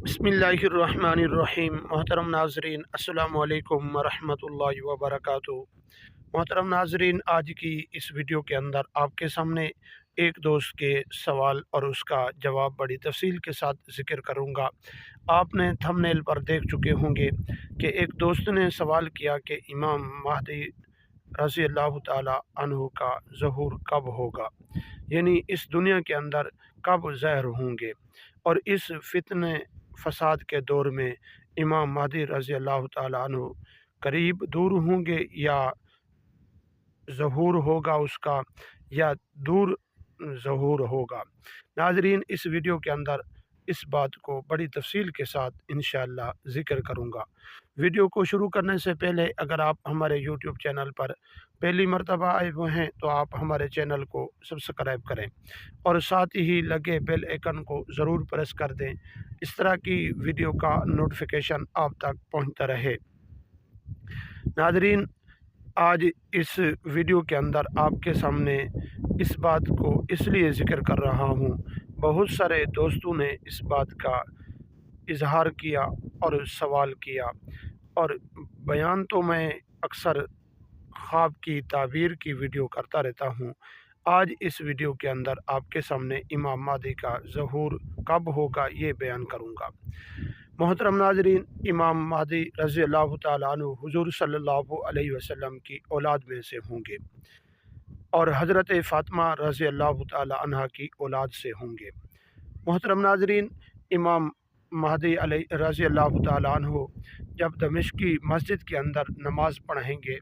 बिस्मिल्लाहिर्रहमानिर्रहीम। मोहतरम नाजरीन, अस्सलामु अलैकुम वरहमतुल्लाहि वबरकातुहू। मोहतरम नाजरीन, आज की इस वीडियो के अंदर आपके सामने एक दोस्त के सवाल और उसका जवाब बड़ी तफसील के साथ ज़िक्र करूँगा। आपने थंबनेल पर देख चुके होंगे कि एक दोस्त ने सवाल किया कि इमाम महदी रज़ी अल्लाह ताला अन्हु का ज़हूर कब होगा, यानी इस दुनिया के अंदर कब ज़ाहिर होंगे। और इस फितने फसाद के दौर में इमाम महदी रज़ी अल्लाह ताला अन्हु करीब दूर होंगे या ज़हूर होगा उसका, या दूर ज़हूर होगा। नाज़रीन, इस वीडियो के अंदर इस बात को बड़ी तफसील के साथ इंशाअल्लाह ज़िक्र करूँगा। वीडियो को शुरू करने से पहले अगर आप हमारे यूट्यूब चैनल पर पहली मर्तबा आए हुए हैं तो आप हमारे चैनल को सब्सक्राइब करें और साथ ही लगे बेल आइकन को ज़रूर प्रेस कर दें। इस तरह की वीडियो का नोटिफिकेशन आप तक पहुंचता रहे। नाज़रीन, आज इस वीडियो के अंदर आपके सामने इस बात को इसलिए ज़िक्र कर रहा हूँ, बहुत सारे दोस्तों ने इस बात का इजहार किया और सवाल किया, और बयान तो मैं अक्सर ख्वाब की ताबीर की वीडियो करता रहता हूँ। आज इस वीडियो के अंदर आपके सामने इमाम महदी का ज़हूर कब होगा ये बयान करूँगा। मोहतरम नाज़रीन, इमाम महदी रज़ी अल्लाह ताला अन्हु हुज़ूर सल्लल्लाहु अलैहि वसल्लम की औलाद में से होंगे और हज़रत फ़ातिमा रज़ी अल्लाह ताला अन्हा की औलाद से होंगे। मोहतरम नाज़रीन, इमाम महदी रज़ी अल्लाह ताला अन्हु जब दमिश्क की मस्जिद के अंदर नमाज़ पढ़ेंगे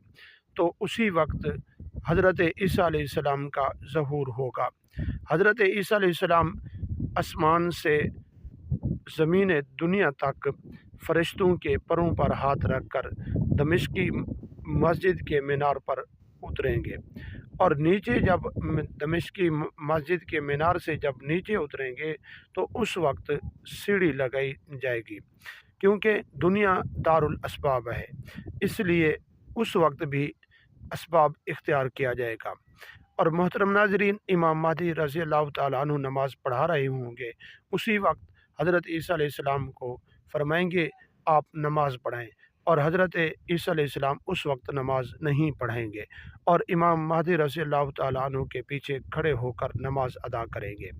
तो उसी वक्त हज़रत ईसा अलैहिस्सलाम का ज़हूर होगा। हज़रत ईसा अलैहिस्सलाम आसमान से ज़मीन दुनिया तक फ़रिश्तों के परों पर हाथ रख कर दमिश्क की मस्जिद के मीनार पर उतरेंगे, और नीचे जब दमिश्क की मस्जिद के मीनार से जब नीचे उतरेंगे तो उस वक्त सीढ़ी लगाई जाएगी, क्योंकि दुनिया दारुल असबाब है, इसलिए उस वक्त भी असबाब इख्तियार किया जाएगा। और मोहतरम नाज़रीन, इमाम महदी रज़ी अल्लाह ताला अन्हु नमाज़ पढ़ा रहे होंगे, उसी वक्त हज़रत ईसा अलैहिस्सलाम को फरमाएंगे आप नमाज़ पढ़ें, और हज़रत ईसा अलैहिस्सलाम उस वक्त नमाज नहीं पढ़ेंगे और इमाम महदी रज़ी अल्लाह ताला अन्हु के पीछे खड़े होकर नमाज अदा करेंगे,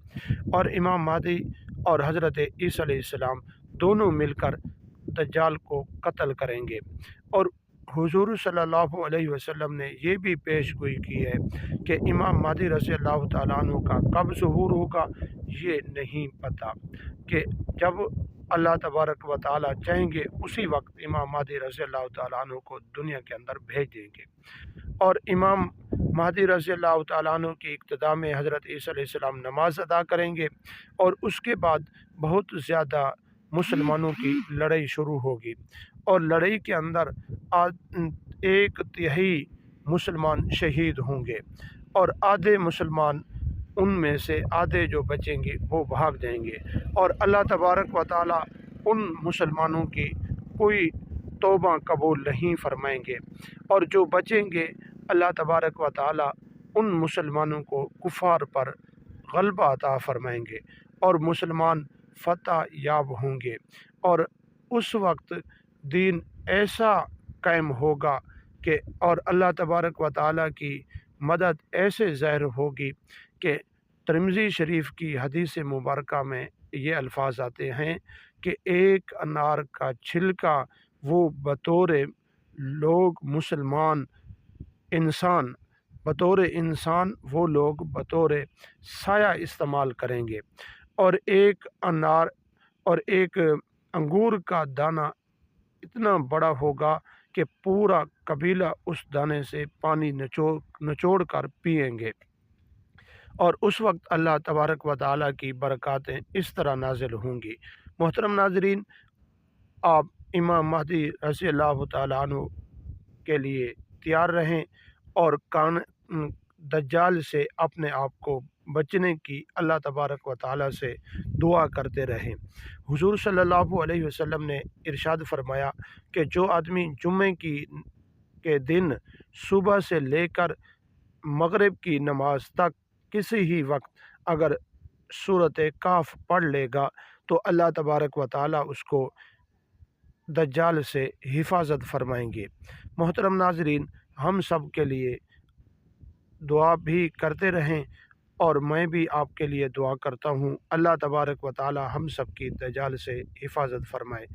और इमाम महदी और हज़रत ईसा अलैहिस्सलाम दोनों मिलकर दज्जाल को कत्ल करेंगे। और हुज़ूर सल्लल्लाहु अलैहि वसल्लम ने ये भी पेशगोई की है कि इमाम महदी रज़ी अल्लाह ताला अन्हु का कब ज़हूर होगा ये नहीं पता, कि जब अल्लाह तबारक व तआला चाहेंगे उसी वक्त इमाम महदी रज़ी अल्लाह ताला अन्हु को दुनिया के अंदर भेज देंगे। और इमाम महदी रज़ी अल्लाह ताला अन्हु की इक्तिदा में हज़रत ईसा अलैहिस्सलाम नमाज अदा करेंगे, और उसके बाद बहुत ज़्यादा मुसलमानों की लड़ाई शुरू होगी, और लड़ाई के अंदर एक तिहाई मुसलमान शहीद होंगे, और आधे मुसलमान उनमें से आधे जो बचेंगे वो भाग जाएंगे, और अल्लाह तबारक व तआला उन मुसलमानों की कोई तौबा कबूल नहीं फरमाएंगे, और जो बचेंगे अल्लाह तबारक व तआला उन मुसलमानों को कुफार पर गलबा अता फरमाएंगे और मुसलमान फ़तह याब होंगे, और उस वक्त दीन ऐसा कायम होगा कि और अल्लाह तबारक व तआला की मदद ऐसे ज़ाहिर होगी कि तिरमिज़ी शरीफ की हदीस मुबारका में ये अल्फाज आते हैं कि एक अनार का छिलका वो बतौर लोग मुसलमान इंसान, बतौर इंसान वो लोग बतौर साया इस्तेमाल करेंगे, और एक अनार और एक अंगूर का दाना इतना बड़ा होगा कि पूरा कबीला उस दाने से पानी निचोड़ कर पिएंगे, और उस वक्त अल्लाह तबारक व तआला की बरक़ातें इस तरह नाजिल होंगी। मोहतरम नाज़रीन, आप इमाम महदी रज़ी अल्लाह ताला अन्हु के लिए तैयार रहें और दज्जाल से अपने आप को बचने की अल्लाह तबारक व तआला से दुआ करते रहें। हुज़ूर सल्लल्लाहु अलैहि वसल्लम ने इरशाद फरमाया कि जो आदमी जुम्मे के दिन सुबह से लेकर मगरिब की नमाज तक किसी ही वक्त अगर सूरत काफ पढ़ लेगा تو اللہ تبارک و تعالی اس کو دجال سے حفاظت فرمائیں گے۔ محترم ناظرین، ہم سب کے لیے دعا بھی کرتے رہیں، اور میں بھی آپ کے لیے دعا کرتا ہوں۔ اللہ تبارک و تعالی ہم سب کی دجال سے حفاظت فرمائے۔